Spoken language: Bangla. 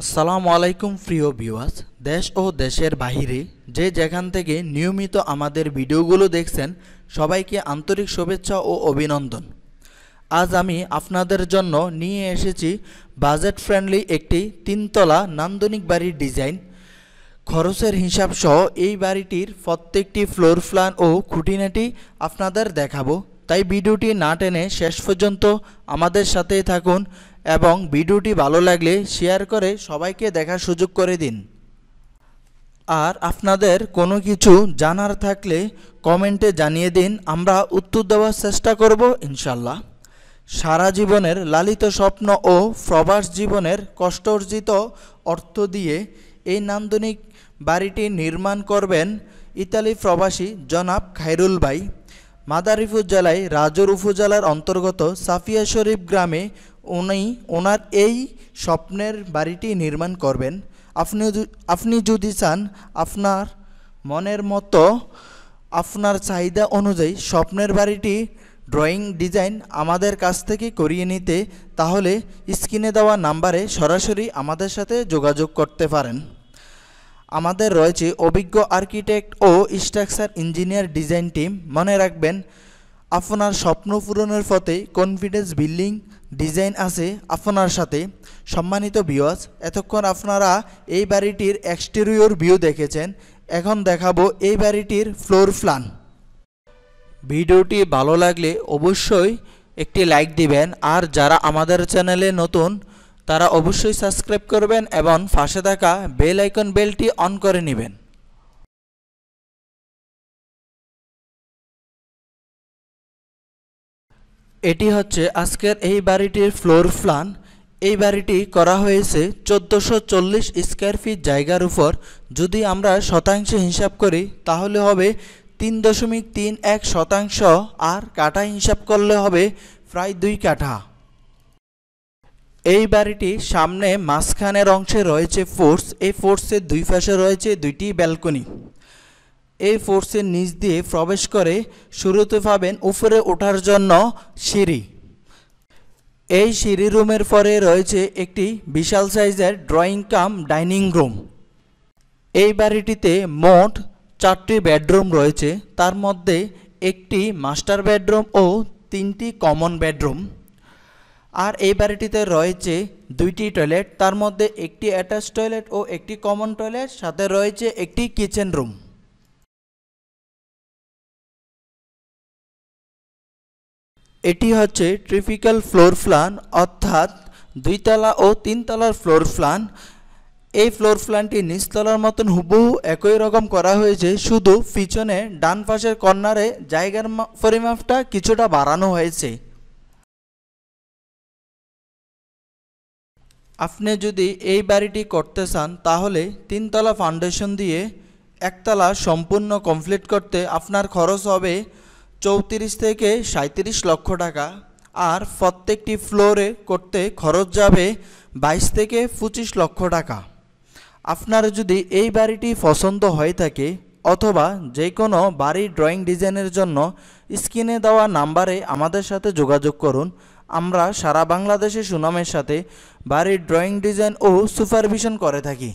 আসসালামু আলাইকুম প্রিয় ভিউয়ার্স, দেশ ও দেশের বাহিরে যে যেখান থেকে নিয়মিত আমাদের ভিডিওগুলো দেখছেন সবাইকে আন্তরিক শুভেচ্ছা ও অভিনন্দন। আজ আমি আপনাদের জন্য নিয়ে এসেছি বাজেট ফ্রেন্ডলি একটি তিনতলা নান্দনিক বাড়ির ডিজাইন। খরচের হিসাব সহ এই বাড়িটির প্রত্যেকটি ফ্লোর প্ল্যান ও খুঁটিনাটি আপনাদের দেখাবো, তাই ভিডিওটি না টেনে শেষ পর্যন্ত আমাদের সাথেই থাকুন এবং ভিডিওটি ভালো লাগলে শেয়ার করে সবাইকে দেখার সুযোগ করে দিন। আর আপনাদের কোনো কিছু জানার থাকলে কমেন্টে জানিয়ে দিন, আমরা উত্তর দেওয়ার চেষ্টা করব ইনশাল্লাহ। সারা জীবনের লালিত স্বপ্ন ও প্রবাস জীবনের কষ্ট অর্জিত অর্থ দিয়ে এই নান্দনিক বাড়িটি নির্মাণ করবেন ইতালি প্রবাসী জনাব খায়রুল ভাই। মাদারীপুর জেলায় রাজৌর উপজেলার অন্তর্গত সাফিয়া শরীফ গ্রামে ওনার এই স্বপ্নের বাড়িটি নির্মাণ করবেন। আপনি যদি চান আপনার মনের মতো আপনার চাহিদা অনুযায়ী স্বপ্নের বাড়িটি ড্রয়িং ডিজাইন আমাদের কাছ থেকে করিয়ে নিতে, তাহলে স্ক্রিনে দেওয়া নাম্বারে সরাসরি আমাদের সাথে যোগাযোগ করতে পারেন। আমাদের রয়েছে অভিজ্ঞ আর্কিটেক্ট ও স্ট্রাকচার ইঞ্জিনিয়ার ডিজাইন টিম। মনে রাখবেন, আপনার স্বপ্ন পূরণের পথে কনফিডেন্স বিল্ডিং ডিজাইন আছে আপনার সাথে। সম্মানিত ভিউয়ার্স, এতক্ষণ আপনারা এই বাড়িটির এক্সটেরিয়র ভিউ দেখেছেন, এখন দেখাবো এই বাড়িটির ফ্লোর প্ল্যান। ভিডিওটি ভালো লাগলে অবশ্যই একটি লাইক দিবেন, আর যারা আমাদের চ্যানেলে নতুন তারা অবশ্যই সাবস্ক্রাইব করবেন এবং পাশে থাকা বেল আইকন বেলটি অন করে নেবেন। এটি হচ্ছে আজকের এই বাড়িটির ফ্লোর প্ল্যান। এই বাড়িটি করা হয়েছে 1440 স্কয়ার ফিট জায়গার উপর। যদি আমরা শতাংশে হিসাব করি তাহলে হবে 3.31 শতাংশ, আর কাঠা হিসাব করলে হবে প্রায় 2 কাঠা। এই বাড়িটির সামনে মাঝখানের অংশে রয়েছে ফোর্স। এই ফোর্সের দুই পাশে রয়েছে দুইটি ব্যালকনি। এই ফোর্সের নিচ দিয়ে প্রবেশ করে শুরুতে পাবেন উপরে ওঠার জন্য সিঁড়ি। এই সিঁড়ি রুমের পরে রয়েছে একটি বিশাল সাইজের ড্রয়িং কাম ডাইনিং রুম। এই বাড়িটিতে মোট 4টি বেডরুম রয়েছে, তার মধ্যে একটি মাস্টার বেডরুম ও 3টি কমন বেডরুম। আর এই বাড়িটিতে রয়েছে 2টি টয়লেট, তার মধ্যে একটি অ্যাটাচ টয়লেট ও একটি কমন টয়লেট, সাথে রয়েছে একটি কিচেন রুম। এটি হচ্ছে ট্রিপিক্যাল ফ্লোর প্ল্যান, অর্থাৎ 2 তলা ও 3 তলার ফ্লোর প্ল্যান। এই ফ্লোর প্ল্যানটি নিচতলার মতন হুবহু একই রকম করা হয়েছে, শুধু পিছনে ডান পাশের কর্নারে জায়গার পরিমাপটা কিছুটা বাড়ানো হয়েছে। আপনি যদি এই বাড়িটি করতে চান তাহলে 3 তলা ফাউন্ডেশন দিয়ে 1 তলা সম্পূর্ণ কমপ্লিট করতে আপনার খরচ হবে 34 থেকে 37 লক্ষ টাকা, আর প্রত্যেকটি ফ্লোরে করতে খরচ যাবে 22 থেকে 25 লক্ষ টাকা। আপনার যদি এই বাড়িটি পছন্দ হয়ে থাকে অথবা যে কোনো বাড়ির ড্রয়িং ডিজাইনের জন্য স্ক্রিনে দেওয়া নাম্বারে আমাদের সাথে যোগাযোগ করুন। আমরা সারা বাংলাদেশে সুনামের সাথে বাড়ির ড্রয়িং ডিজাইন ও সুপারভিশন করে থাকি।